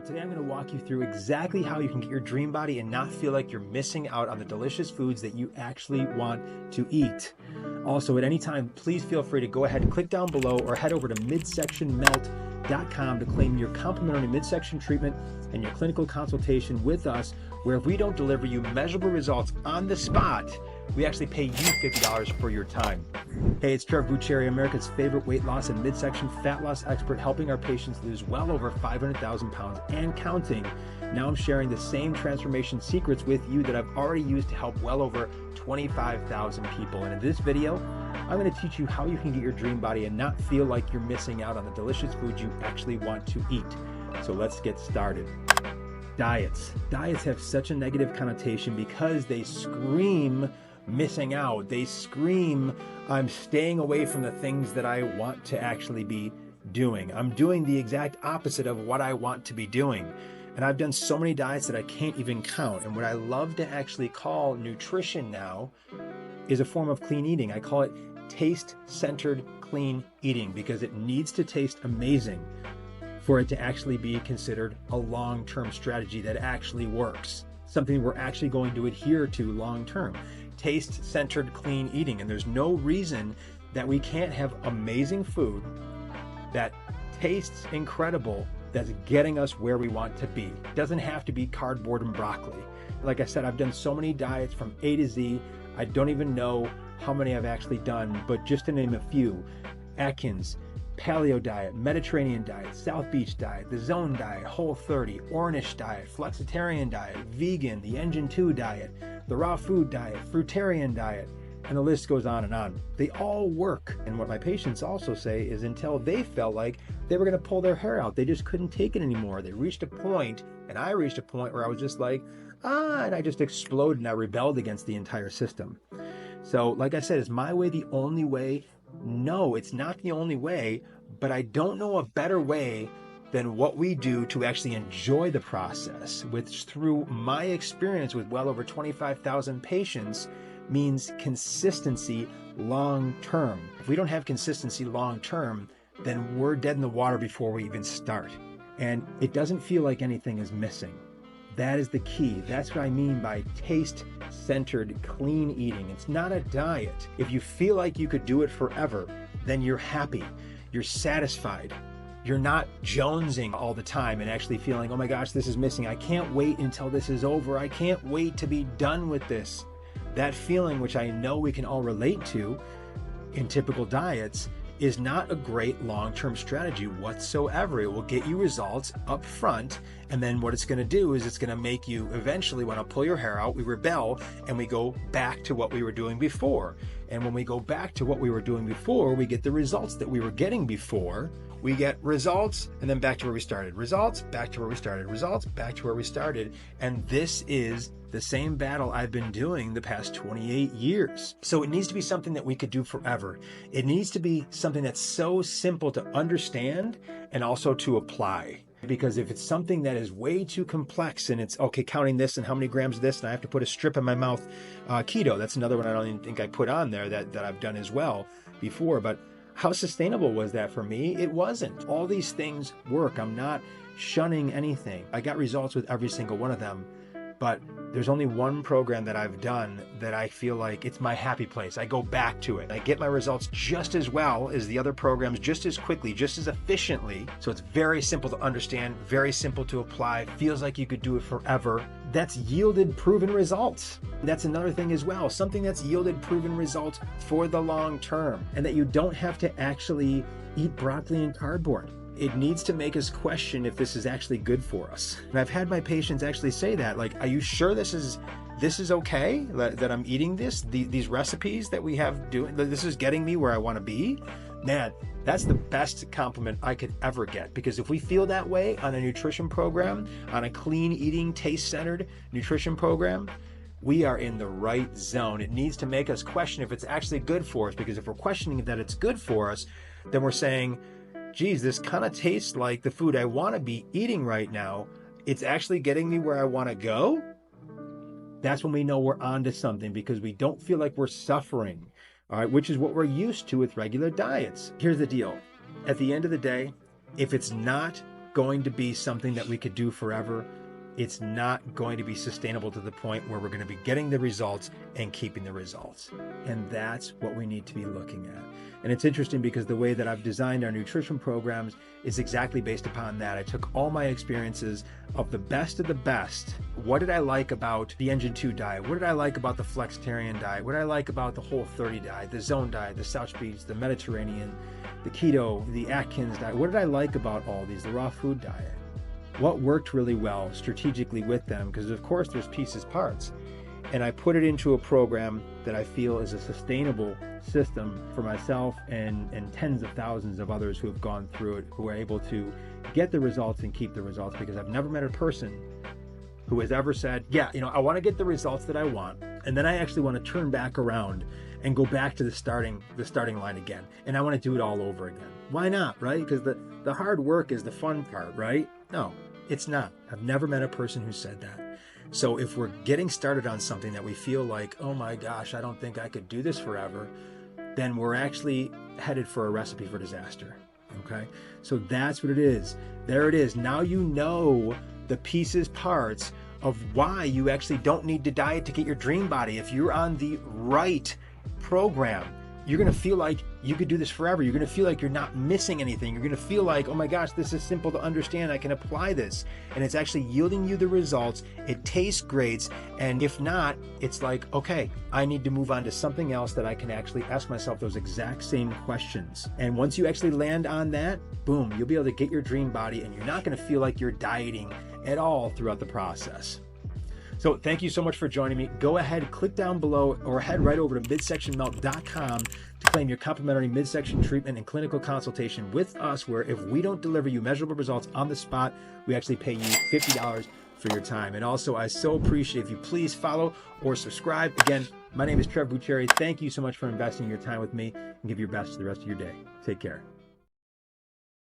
Today I'm going to walk you through exactly how you can get your dream body and not feel like you're missing out on the delicious foods that you actually want to eat. Also, at any time, please feel free to go ahead and click down below or head over to midsectionmelt.com to claim your complimentary midsection treatment and your clinical consultation with us, where if we don't deliver you measurable results on the spot, we actually pay you $50 for your time. Hey, it's Trevor Buccieri, America's favorite weight loss and midsection fat loss expert, helping our patients lose well over 500,000 pounds and counting. Now I'm sharing the same transformation secrets with you that I've already used to help well over 25,000 people. And in this video, I'm going to teach you how you can get your dream body and not feel like you're missing out on the delicious food you actually want to eat. So let's get started. Diets. Diets have such a negative connotation because they scream missing out. They scream, I'm staying away from the things that I want to actually be doing. I'm doing the exact opposite of what I want to be doing. And I've done so many diets that I can't even count. And what I love to actually call nutrition now is a form of clean eating. I call it taste-centered clean eating because it needs to taste amazing for it to actually be considered a long-term strategy that actually works, something we're actually going to adhere to long-term. Taste-centered clean eating. And there's no reason that we can't have amazing food that tastes incredible, that's getting us where we want to be. It doesn't have to be cardboard and broccoli. Like I said, I've done so many diets from A to Z. I don't even know how many I've actually done, but just to name a few: Atkins, Paleo diet, Mediterranean diet, South Beach diet, the Zone diet, Whole30, Ornish diet, Flexitarian diet, vegan, the Engine 2 diet, the raw food diet, fruitarian diet, and the list goes on and on. They all work. And what my patients also say is until they felt like they were going to pull their hair out, they just couldn't take it anymore. They reached a point, and I reached a point where I was just like, and I just exploded and I rebelled against the entire system. So like I said, is my way the only way? No, it's not the only way, but I don't know a better way than what we do to actually enjoy the process, which through my experience with well over 25,000 patients means consistency long term. If we don't have consistency long term, then we're dead in the water before we even start. And it doesn't feel like anything is missing. That is the key. That's what I mean by taste-centered clean eating. It's not a diet. If you feel like you could do it forever, then you're happy, you're satisfied. You're not jonesing all the time and actually feeling, oh my gosh, this is missing. I can't wait until this is over. I can't wait to be done with this. That feeling, which I know we can all relate to in typical diets, is not a great long-term strategy whatsoever. It will get you results up front, and then what it's going to do is it's going to make you eventually want to pull your hair out, we rebel, and we go back to what we were doing before. And when we go back to what we were doing before, we get the results that we were getting before. We get results, and then back to where we started. Results, back to where we started. Results, back to where we started. And this is the same battle I've been doing the past 28 years. So it needs to be something that we could do forever. It needs to be something that's so simple to understand and also to apply. Because if it's something that is way too complex and it's, okay, counting this and how many grams of this, and I have to put a strip in my mouth, keto, that's another one I don't even think I put on there that I've done as well before. But how sustainable was that for me? It wasn't. All these things work. I'm not shunning anything. I got results with every single one of them. But there's only one program that I've done that I feel like it's my happy place. I go back to it. I get my results just as well as the other programs, just as quickly, just as efficiently. So it's very simple to understand, very simple to apply, feels like you could do it forever. That's yielded proven results. That's another thing as well, something that's yielded proven results for the long term, and that you don't have to actually eat broccoli and cardboard. It needs to make us question if this is actually good for us. And I've had my patients actually say that, like, are you sure this is okay, that I'm eating these recipes that we have doing, this is getting me where I want to be? Man, that's the best compliment I could ever get, because if we feel that way on a nutrition program, on a clean eating, taste-centered nutrition program, we are in the right zone. It needs to make us question if it's actually good for us, because if we're questioning that it's good for us, then we're saying, geez, this kind of tastes like the food I want to be eating right now. It's actually getting me where I want to go. That's when we know we're onto something, because we don't feel like we're suffering, all right, which is what we're used to with regular diets. Here's the deal. At the end of the day, if it's not going to be something that we could do forever. It's not going to be sustainable to the point where we're going to be getting the results and keeping the results. And that's what we need to be looking at. And it's interesting because the way that I've designed our nutrition programs is exactly based upon that. I took all my experiences of the best. What did I like about the Engine 2 diet? What did I like about the Flexitarian diet? What did I like about the Whole 30 diet, the Zone diet, the South Beach, the Mediterranean, the Keto, the Atkins diet? What did I like about all these, the raw food diet? What worked really well strategically with them? Because of course there's pieces, parts. And I put it into a program that I feel is a sustainable system for myself and tens of thousands of others who have gone through it, who are able to get the results and keep the results. Because I've never met a person who has ever said, yeah, I want to get the results that I want, and then I actually want to turn back around and go back to the starting line again, and I want to do it all over again. Why not, right? Because the hard work is the fun part, right? No, it's not. I've never met a person who said that. So if we're getting started on something that we feel like, oh my gosh, I don't think I could do this forever, then we're actually headed for a recipe for disaster. Okay, so that's what it is. There it is. Now you know the pieces, parts of why you actually don't need to diet to get your dream body. If you're on the right program, you're going to feel like you could do this forever. You're going to feel like you're not missing anything. You're going to feel like, oh my gosh, this is simple to understand. I can apply this. And it's actually yielding you the results. It tastes great. And if not, it's like, okay, I need to move on to something else that I can actually ask myself those exact same questions. And once you actually land on that, boom, you'll be able to get your dream body, and you're not going to feel like you're dieting at all throughout the process. So thank you so much for joining me. Go ahead, click down below, or head right over to midsectionmelt.com to claim your complimentary midsection treatment and clinical consultation with us, where if we don't deliver you measurable results on the spot, we actually pay you $50 for your time. And also, I so appreciate if you please follow or subscribe. Again, my name is Trevor Buccieri. Thank you so much for investing your time with me, and give your best to the rest of your day. Take care.